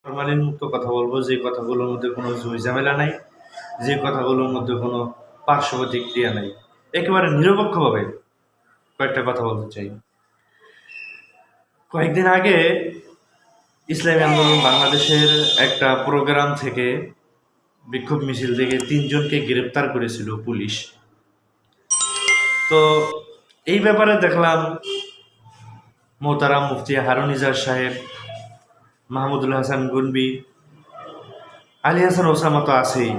Formalin মুক্ত কথা বলবো, যে কথাগুলোর মধ্যে কোনো ঝুঁই ঝামেলা নাই, যে কথাগুলোর মধ্যে কোনো পার্শ্ব প্রতিক্রিয়া নাই। একেবারে নিরপেক্ষভাবে কয়েকটা কথা বলতে চাই। কয়েকদিন আগে ইসলামী আন্দোলন বাংলাদেশের একটা প্রোগ্রাম থেকে, বিক্ষোভ মিছিল থেকে 3 জনকে গ্রেপ্তার করেছিল পুলিশ। তো এই ব্যাপারে দেখলাম মোহতারাম মুফতি হারুন ইজাজ সাহেব, মাহমুদুল হাসান গনবি, আলী হাসান ওসামা তো আছেই।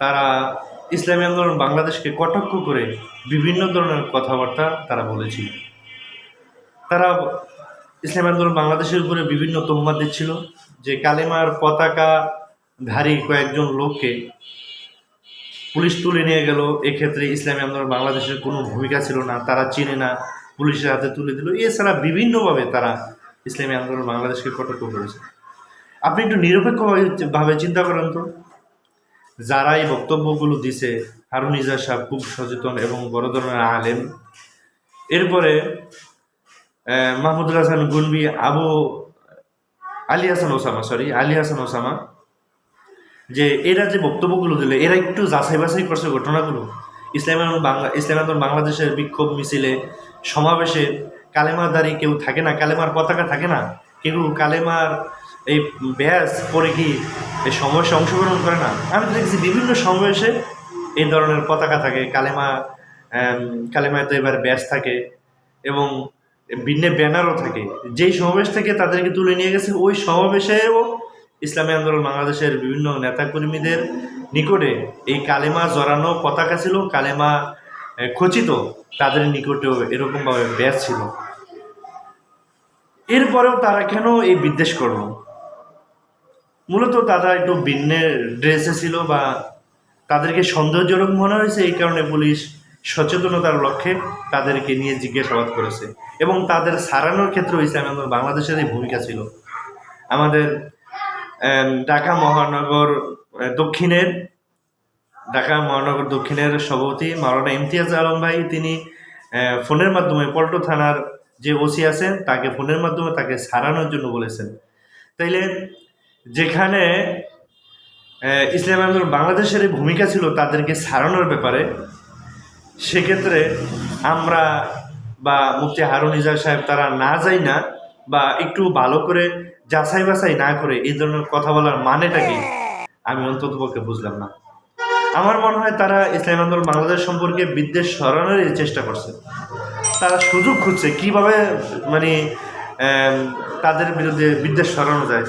তারা ইসলামী আন্দোলন বাংলাদেশকে কটাক্ষ করে বিভিন্ন ধরনের কথাবার্তা তারা বলেছিল। তারা ইসলামী আন্দোলন বাংলাদেশের উপরে বিভিন্ন তহমত দিচ্ছিল যে কালেমার পতাকাধারী কয়েকজন লোককে পুলিশ তুলে নিয়ে গেল, এক্ষেত্রে ইসলামী আন্দোলন বাংলাদেশের কোনো ভূমিকা ছিল না, তারা চিনে না, পুলিশের হাতে তুলে দিল। এছাড়া বিভিন্নভাবে তারা ইসলামী আন্দোলন বাংলাদেশকে কটাক্ষ করেছে। আপনি একটু নিরপেক্ষভাবে চিন্তা করেন তো, যারা এই বক্তব্যগুলো দিছে, হারুন ইজাজ সাহেব খুব সচেতন এবং বড় ধরনের আলেম। এরপরে মাহমুদুল হাসান গনবি, আলী হাসান ওসামা, যে এরা যে বক্তব্যগুলো দিলে, এরা একটু যাচাই বাছাই করছে ঘটনাগুলো। ইসলামী আন্দোলন বাংলাদেশের বিক্ষোভ মিছিলে, সমাবেশে কালেমাদারি কেউ থাকে না, কালেমার পতাকা থাকে না, কেউ কালেমার এই ব্যাস পরে কি এই সমাবেশে অংশগ্রহণ করে না। আমি দেখছি বিভিন্ন সমাবেশে এই ধরনের পতাকা থাকে, কালেমায় তো এবার ব্যাস থাকে এবং ভিন্ন ব্যানারও থাকে। যেই সমাবেশ থেকে তাদেরকে তুলে নিয়ে গেছে, ওই সমাবেশেও ইসলামী আন্দোলন বাংলাদেশের বিভিন্ন নেতাকর্মীদের নিকটে এই কালেমা জড়ানো পতাকা ছিল, কালেমা খচিত তাদের নিকটেও এরকমভাবে ব্যাস ছিল। এরপরেও তারা কেন এই বিদ্বেষ করলো? মূলত তারা একটু ভিন্ন ড্রেসে ছিল বা তাদেরকে সন্দেহজনক মনে হয়েছে, এই কারণে পুলিশ সচেতনতার লক্ষ্যে তাদেরকে নিয়ে জিজ্ঞাসাবাদ করেছে এবং তাদের সারানোর ক্ষেত্রে ইসলামী আন্দোলন বাংলাদেশেরই ভূমিকা ছিল। আমাদের ঢাকা মহানগর দক্ষিণের সভাপতি মাওলানা ইমতিয়াজ আলম ভাই, তিনি ফোনের মাধ্যমে পল্টন থানার যে ওসি আছেন তাকে ফোনের মাধ্যমে তাকে সারানোর জন্য বলেছেন। তাইলে যেখানে ইসলামী আন্দোলন বাংলাদেশের ভূমিকা ছিল তাদেরকে সারানোর ব্যাপারে, সেক্ষেত্রে আমরা বা মুফতি হারুন ইজাজ সাহেব তারা না যাই না বা একটু ভালো করে যাচাই বাছাই না করে এই ধরনের কথা বলার মানেটা কি, আমি অন্ততপক্ষে বুঝলাম না। আমার মনে হয় তারা ইসলামী আন্দোলন বাংলাদেশ সম্পর্কে বিদ্বেষ সরানোর চেষ্টা করছে। তারা সুযোগ খুঁজছে কিভাবে তাদের বিরুদ্ধে বিদ্বেষ সরানো যায়।